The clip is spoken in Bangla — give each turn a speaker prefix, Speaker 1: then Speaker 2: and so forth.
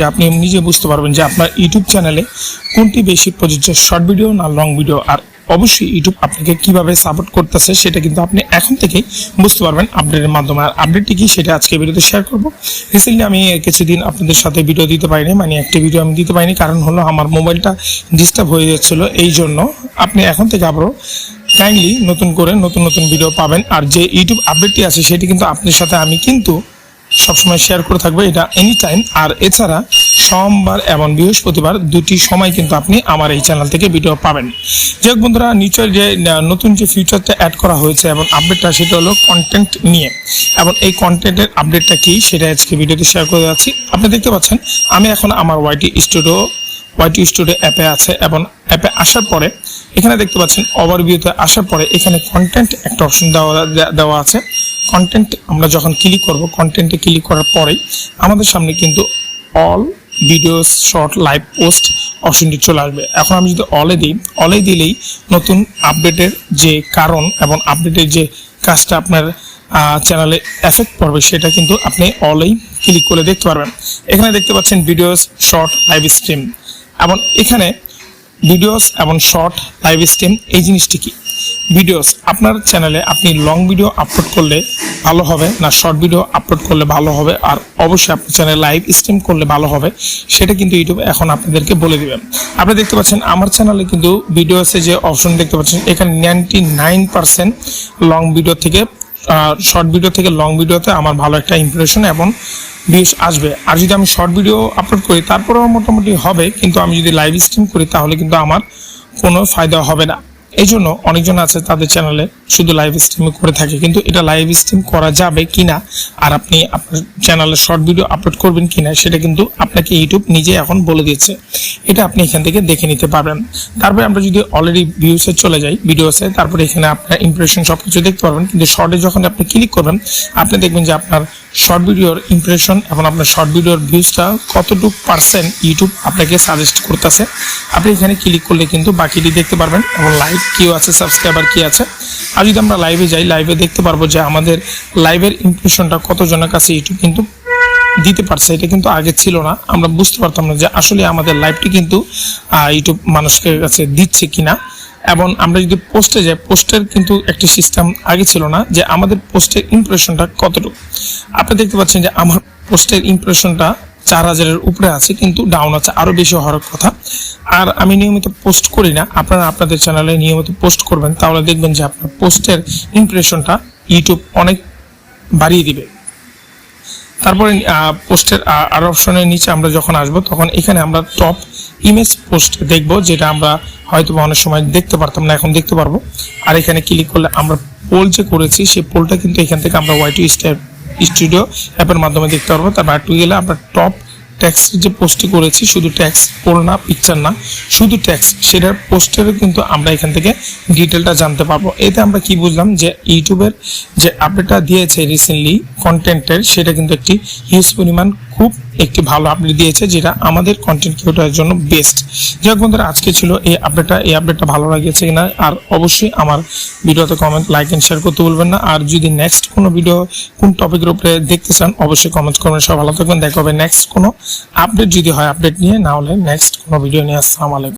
Speaker 1: যে আপনি নিজে বুঝতে পারবেন যে আপনার ইউটিউব চ্যানেলে কোনটি বেশি প্রযোজ্য, শর্ট ভিডিও না লং ভিডিও। আর অবশ্যই ইউটিউব আপনাকে কিভাবে সাপোর্ট করতেছে সেটা কিন্তু আপনি এখন থেকেই বুঝতে পারবেন আপডেটের মাধ্যমে। আর আপডেটটি কি সেটা আজকে ভিডিওতে শেয়ার করব। রিসেন্টলি আমি কিছুদিন আপনাদের সাথে ভিডিও দিতে পারিনি, মানে একটি ভিডিও আমি দিতে পারিনি, কারণ হলো আমার মোবাইলটা ডিস্টার্ব হয়ে যাচ্ছিল। এই জন্য আপনি এখন থেকে আবারও কাইন্ডলি নতুন করে নতুন ভিডিও পাবেন। আর যে ইউটিউব আপডেটটি আছে সেটি কিন্তু আপনার সাথে আমি কিন্তু সবসময় শেয়ার করে থাকবো, এটা এনি টাইম। আর এছাড়া সোমবার এবং বৃহস্পতিবার দুটি সময় কিন্তু আপনি আমার এই চ্যানেল থেকে ভিডিও পাবেন। যাই হোক বন্ধুরা, নিশ্চয় যে নতুন যে ফিচারটা অ্যাড করা হয়েছে এবং আপডেটটা সেটা হলো কন্টেন্ট নিয়ে, এবং এই কন্টেন্টের আপডেটটা কি সেটা আজকে ভিডিওতে শেয়ার করে যাচ্ছি। আপনি দেখতে পাচ্ছেন আমি এখন আমার ওয়াইটি স্টুডিও অ্যাপে আছে, এবং অ্যাপে আসার পরে এখানে দেখতে পাচ্ছেন ওভারভিউতে আসার পরে এখানে কন্টেন্ট একটা অপশন দেওয়া আছে। কন্টেন্ট আমরা যখন ক্লিক করব, কন্টেন্টে ক্লিক করার পরেই আমাদের সামনে কিন্তু all videos, short, live post অপশনটি চলে আসবে। এখন আমি যদি অলে দিলেই নতুন আপডেটের যে কারণ এবং আপডেটের যে কাজটা আপনার চ্যানেলে এফেক্ট পড়বে সেটা কিন্তু আপনি অলেই ক্লিক করে দেখতে পারবেন। এখানে দেখতে পাচ্ছেন ভিডিওস, শর্ট, লাইভ স্ট্রিম, এবং এখানে ভিডিওস এবং শর্ট, লাইভ স্ট্রিম এই জিনিসটি কি? ভিডিওস, আপনার চ্যানেলে আপনি লং ভিডিও আপলোড করলে ভালো হবে না শর্ট ভিডিও আপলোড করলে ভালো হবে, আর অবশ্যই আপনার চ্যানেলে লাইভ স্ট্রিম করলে ভালো হবে, সেটা কিন্তু ইউটিউব এখন আপনাদেরকে বলে দিবেন। আপনি দেখতে পাচ্ছেন আমার চ্যানেলে কিন্তু ভিডিওসে যে অপশন দেখতে পাচ্ছেন এখানে 99% লং ভিডিও থেকে শর্ট ভিডিও থেকে লং ভিডিওতে আমার ভালো একটা ইমপ্রেশন এবং ভিউজ আসবে। আর যদি আমি শর্ট ভিডিও আপলোড করি তারপরেও মোটামুটি হবে, কিন্তু আমি যদি লাইভ স্ট্রিম করি তাহলে কিন্তু আমার কোনো ফায়দা হবে না। এই জন্য অনেকজন আছে তাদের চ্যানেলে শুধু লাইভ স্ট্রিম করে থাকে, কিন্তু এটা লাইভ স্ট্রিম করা যাবে কিনা আর আপনি আপনার চ্যানেলে শর্ট ভিডিও আপলোড করবেন কিনা সেটা কিন্তু আপনাকে ইউটিউব নিজে এখন বলে দিয়েছে। এটা আপনি এখান থেকে দেখে নিতে পারবেন। তারপরে আমরা যদি অলরেডি ভিউসে চলে যাই, ভিডিওসে, তারপরে এখানে আপনার ইমপ্রেশন সবকিছু দেখতে পারবেন। কিন্তু শর্টে যখন আপনি ক্লিক করবেন আপনি দেখবেন যে আপনার শর্ট ভিডিওর ইমপ্রেশন এবং আপনার শর্ট ভিডিওর ভিউজটা কতটুকু পার্সেন্ট ইউটিউব আপনাকে সাজেস্ট করতেছে। আপনি এখানে ক্লিক করলে কিন্তু বাকিটি দেখতে পারবেন, এবং লাইভ কিউ আছে, সাবস্ক্রাইবার কি আছে। আর যদি আমরা লাইভে যাই, লাইভে দেখতে পারবো যে আমাদের লাইভের ইমপ্রেশনটা কতজনের কাছে ইউটিউব কিন্তু দিতে পারছে। এটা কিন্তু আগে ছিল না, আমরা বুঝতে পারতাম না যে আসলে আমাদের লাইভটি কিন্তু ইউটিউব মানুষের কাছে দিচ্ছে কিনা। এবং আমরা যদি পোস্টে যাই, পোস্টের কিন্তু একটি সিস্টেম আগে ছিল না যে আমাদের পোস্টের ইমপ্রেশনটা কতটুকু। আপনি দেখতে পাচ্ছেন যে আমার পোস্টের ইমপ্রেশনটা 4000-এর উপরে আছে, কিন্তু ডাউন আছে, আরো বেশি হওয়ার কথা। আর আমি নিয়মিত পোস্ট করি না, আপনারা আপনাদের চ্যানেলে নিয়মিত পোস্ট করবেন, তাহলে দেখবেন যে আপনার পোস্টের ইমপ্রেশনটা ইউটিউব অনেক বাড়িয়ে দিবে। তারপরে পোস্টের আর অপশনের নিচে আমরা যখন আসবো তখন এখানে আমরা টপ ইমেজ পোস্ট দেখব, যেটা আমরা হয়তো অনেক সময় দেখতে পারতাম না, এখন দেখতে পারবো। আর এখানে ক্লিক করলে আমরা পোল যে করেছি সেই পোলটা কিন্তু এখান থেকে আমরা ওয়াইটি স্টুডিও অ্যাপের মাধ্যমে দেখতে পারবো। তারপর একটু গেলে আমরা টপ টেক্সট যে পোস্টটি করেছি, শুধু টেক্সট, পোল না, পিকচার না, শুধু টেক্সট, সেটার পোস্টেরও কিন্তু আমরা এখান থেকে ডিটেলটা জানতে পারবো। এতে আমরা কি বুঝলাম যে ইউটিউবের যে আপডেটটা দিয়েছে রিসেন্টলি কন্টেন্টের, সেটা কিন্তু একটি হিউজ পরিমাণ খুব একটি ভালো আপডেট দিয়েছে, যেটা আমাদের কন্টেন্ট ক্রিয়েটরের জন্য বেস্ট। যাই হোক বন্ধুরা, আজকে ছিল এই আপডেটটা ভালো লাগেছে কিনা, আর অবশ্যই আমার ভিডিওতে কমেন্ট, লাইক এন্ড শেয়ার করতে ভুলবেন না। আর যদি নেক্সট কোনো ভিডিও কোন টপিকের উপরে দেখতে চান অবশ্যই কমেন্ট করবেন। সব ভালো থাকবেন, দেখা হবে নেক্সট কোনো আপডেট যদি হয় আপডেট নিয়ে, না হলে নেক্সট কোনো ভিডিও নিয়ে। আসসালামু আলাইকুম।